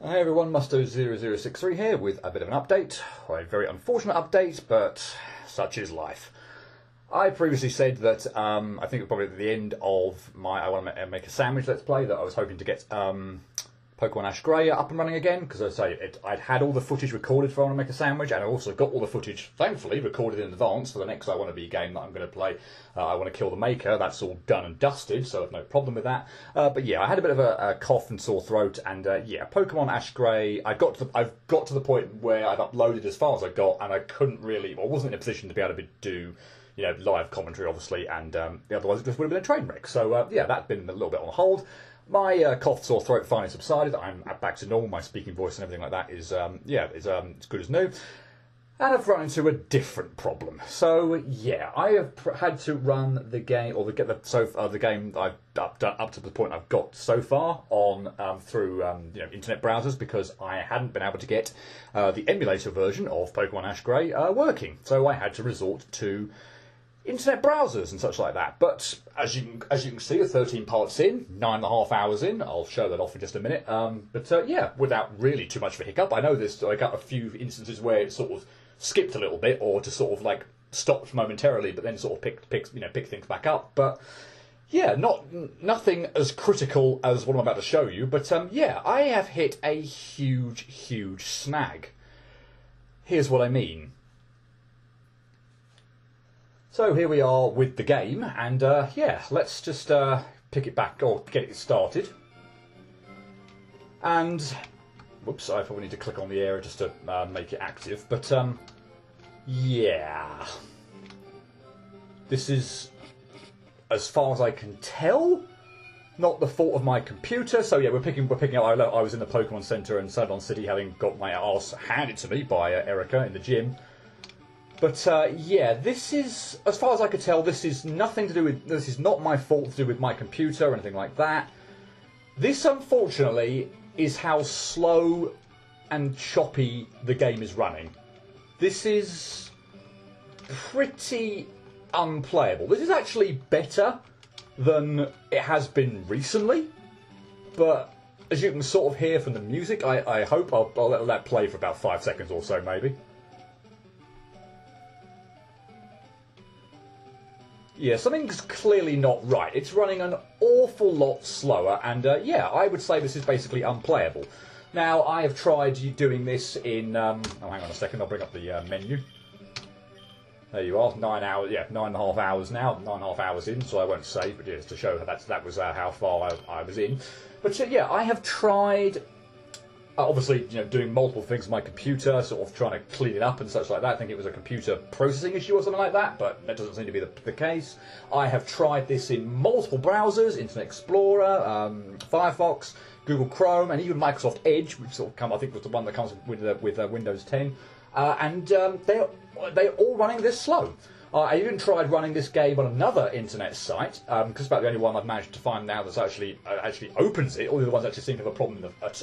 Hi everyone, Musto0063 here with a bit of an update, or a very unfortunate update, but such is life. I previously said that I think it was probably at the end of my I Want to Make a Sandwich Let's Play that I was hoping to get Pokemon AshGray up and running again, because as I say, I'd had all the footage recorded for I Want to Make a Sandwich, and I also got all the footage, thankfully, recorded in advance for the next I Want to Be game that I'm going to play. I Want to Kill the Maker. That's all done and dusted, so I've no problem with that. But yeah, I had a bit of a cough and sore throat, and yeah, Pokemon AshGray, I've got to the point where I'd uploaded as far as I got, and I couldn't really, well, I wasn't in a position to be able to do, you know, live commentary, obviously, and otherwise it just would have been a train wreck. So yeah, that's been a little bit on hold. My cough, sore throat finally subsided. I'm back to normal. My speaking voice and everything like that is, it's good as new. And I've run into a different problem. So yeah, I have had to run the game, or get the game I've done up to the point I've got so far on through internet browsers, because I hadn't been able to get the emulator version of Pokemon AshGray working. So I had to resort to internet browsers and such like that. But as you can see, 13 parts in, 9.5 hours in. I'll show that off in just a minute. Yeah, without really too much of a hiccup. I know there's like a few instances where it sort of skipped a little bit, or to sort of like stopped momentarily, but then sort of pick things back up. But yeah, nothing as critical as what I'm about to show you. But yeah, I have hit a huge snag. Here's what I mean. So here we are with the game, and yeah, let's just pick it back, or get it started. And, whoops, I probably need to click on the area just to make it active, but yeah. This is, as far as I can tell, not the fault of my computer. So yeah, we're picking up. I was in the Pokemon Center in Celadon City, having got my arse handed to me by Erica in the gym. But yeah, this is, as far as I could tell, this is nothing to do with, this is not my fault to do with my computer or anything like that. This, unfortunately, is how slow and choppy the game is running. This is pretty unplayable. This is actually better than it has been recently, but as you can sort of hear from the music, I hope I'll let that play for about 5 seconds or so, maybe. Yeah, something's clearly not right. It's running an awful lot slower, and yeah, I would say this is basically unplayable. Now, I have tried doing this in, oh, hang on a second, I'll bring up the menu. There you are, 9 hours, yeah, 9.5 hours now, 9.5 hours in, so I won't say, but just to show that was how far I was in. But yeah, I have tried, obviously, doing multiple things on my computer, sort of trying to clean it up and such like that. I think it was a computer processing issue or something like that, but that doesn't seem to be the case. I have tried this in multiple browsers, Internet Explorer, Firefox, Google Chrome, and even Microsoft Edge, which sort of I think was the one that comes with Windows 10, and they're all running this slow. I even tried running this game on another internet site, because it's about the only one I've managed to find now that actually opens it. All the other ones actually seem to have a problem at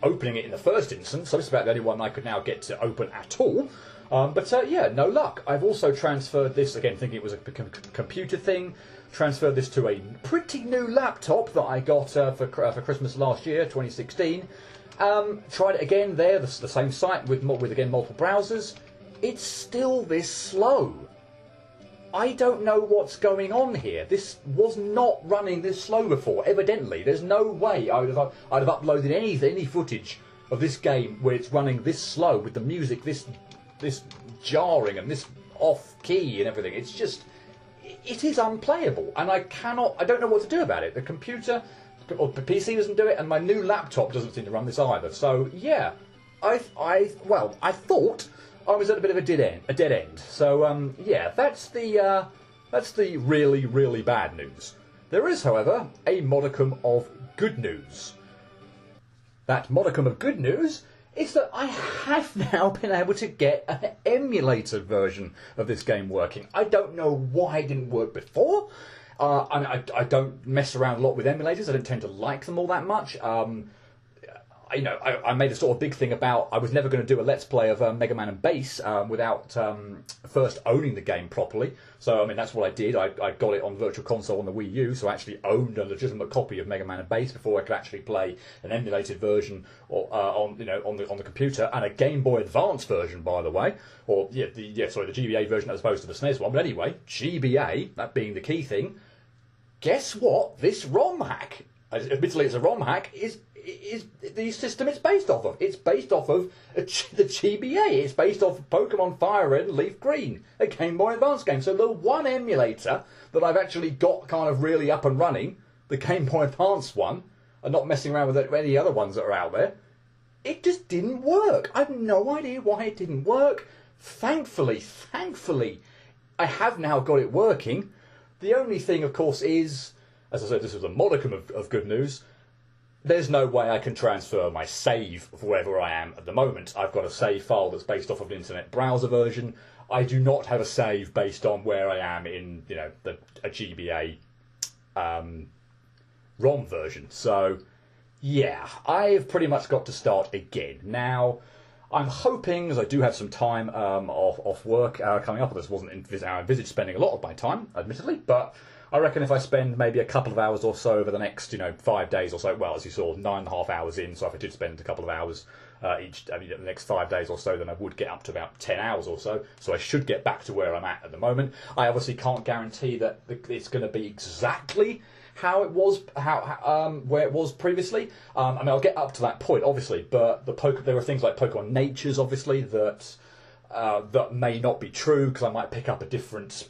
opening it in the first instance, so it's about the only one I could now get to open at all. But yeah, no luck. I've also transferred this, again thinking it was a computer thing, transferred this to a pretty new laptop that I got for Christmas last year, 2016. Tried it again there, the same site with again multiple browsers. It's still this slow. I don't know what's going on here. This was not running this slow before, evidently. There's no way I'd have uploaded any footage of this game where it's running this slow, with the music this jarring and this off key and everything. It's just, it is unplayable, and I don't know what to do about it. The computer or the PC doesn't do it, and my new laptop doesn't seem to run this either. So yeah, I thought I was at a bit of a dead end. So yeah, that's the really bad news. There is, however, a modicum of good news. That modicum of good news is that I have now been able to get an emulator version of this game working. I don't know why it didn't work before. I don't mess around a lot with emulators. I don't tend to like them all that much. I made a sort of big thing about I was never going to do a Let's Play of Mega Man and Bass without first owning the game properly. So, I mean, that's what I did. I got it on Virtual Console on the Wii U, so I actually owned a legitimate copy of Mega Man and Bass before I could actually play an emulated version on the computer, and a Game Boy Advance version, by the way. Or, the GBA version as opposed to the SNES one. But anyway, GBA, that being the key thing, guess what? This ROM hack, admittedly it's a ROM hack, is the system it's based off of. It's based off of the GBA. It's based off of Pokemon Fire Red and Leaf Green, a Game Boy Advance game. So the one emulator that I've actually got kind of really up and running, the Game Boy Advance one, and not messing around with any other ones that are out there, it just didn't work. I have no idea why it didn't work. Thankfully, I have now got it working. The only thing, of course, is, as I said, this was a modicum of good news. There's no way I can transfer my save of wherever I am at the moment. I've got a save file that's based off of an internet browser version. I do not have a save based on where I am in, a GBA ROM version. So, yeah, I've pretty much got to start again. Now, I'm hoping, as I do have some time off work coming up, this wasn't I envisaged spending a lot of my time, admittedly, but I reckon if I spend maybe a couple of hours or so over the next, 5 days or so, well, as you saw, 9.5 hours in, so if I did spend a couple of hours the next 5 days or so, then I would get up to about 10 hours or so, so I should get back to where I'm at the moment. I obviously can't guarantee that it's going to be exactly how it was, where it was previously. I'll get up to that point, obviously, but there are things like Pokemon Natures, obviously, that may not be true, because I might pick up a different,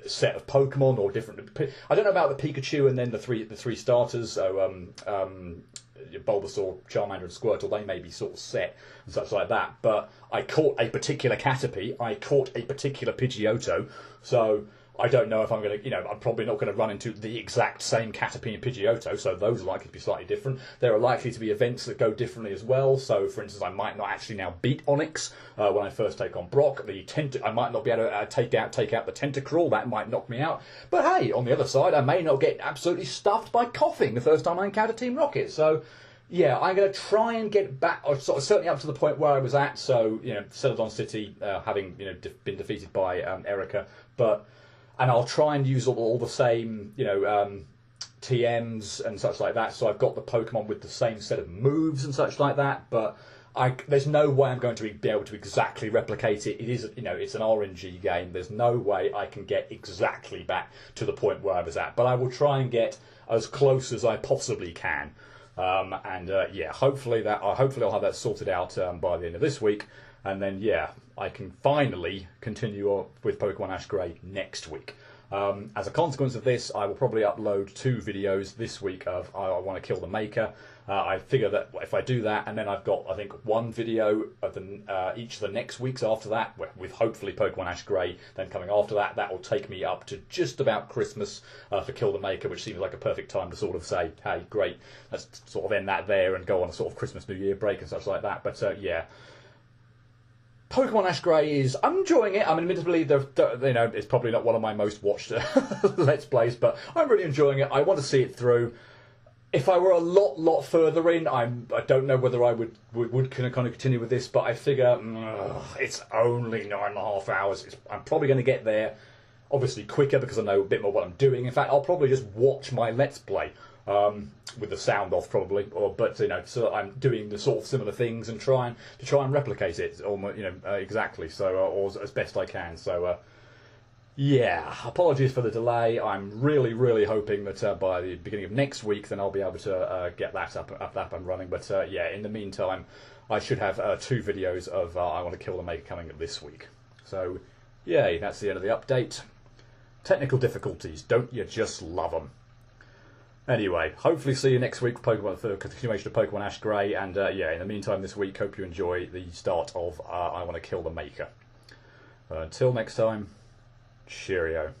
set of Pokemon or different. I don't know about the Pikachu and then the three starters. So Bulbasaur, Charmander, and Squirtle. They may be sort of set and such like that. But I caught a particular Caterpie. I caught a particular Pidgeotto. So I don't know if I'm going to, I'm probably not going to run into the exact same Caterpie and Pidgeotto, so those are likely to be slightly different. There are likely to be events that go differently as well. So, for instance, I might not actually now beat Onyx when I first take on Brock. I might not be able to take out the Tentacruel. That might knock me out. But hey, on the other side, I may not get absolutely stuffed by coughing the first time I encounter Team Rocket. So, yeah, I'm going to try and get back, or sort of certainly up to the point where I was at. So, Celadon City, having been defeated by Erica, and I'll try and use all the same, TMs and such like that. So I've got the Pokemon with the same set of moves and such like that. But there's no way I'm going to be able to exactly replicate it. It is, it's an RNG game. There's no way I can get exactly back to the point where I was at. But I will try and get as close as I possibly can. Hopefully I'll have that sorted out by the end of this week. And then, I can finally continue with Pokemon AshGray next week. As a consequence of this, I will probably upload 2 videos this week of I Want to Kill the Maker. I figure that if I do that, and then I've got, I think, 1 video of each of the next weeks after that, with hopefully Pokemon AshGray then coming after that. That will take me up to just about Christmas for Kill the Maker, which seems like a perfect time to sort of say, hey, great, let's sort of end that there and go on a sort of Christmas New Year break and such like that. But Pokemon AshGray I'm enjoying it. I mean, admittedly, it's probably not one of my most watched Let's Plays, but I'm really enjoying it. I want to see it through. If I were a lot further in, I don't know whether I would kind of continue with this, but I figure it's only 9.5 hours. I'm probably going to get there, obviously, quicker because I know a bit more what I'm doing. In fact, I'll probably just watch my Let's Play. With the sound off probably, so I'm doing the sort of similar things and trying and replicate it, almost, exactly. So, or as best I can. So, apologies for the delay. I'm really hoping that by the beginning of next week, then I'll be able to get that up and running. But in the meantime, I should have 2 videos of I Want to Kill the Maker coming this week. So, yay, that's the end of the update. Technical difficulties, don't you just love them? Anyway, hopefully see you next week for the continuation of Pokemon AshGray, and in the meantime this week, hope you enjoy the start of I Want to Kill the Maker. Until next time, cheerio.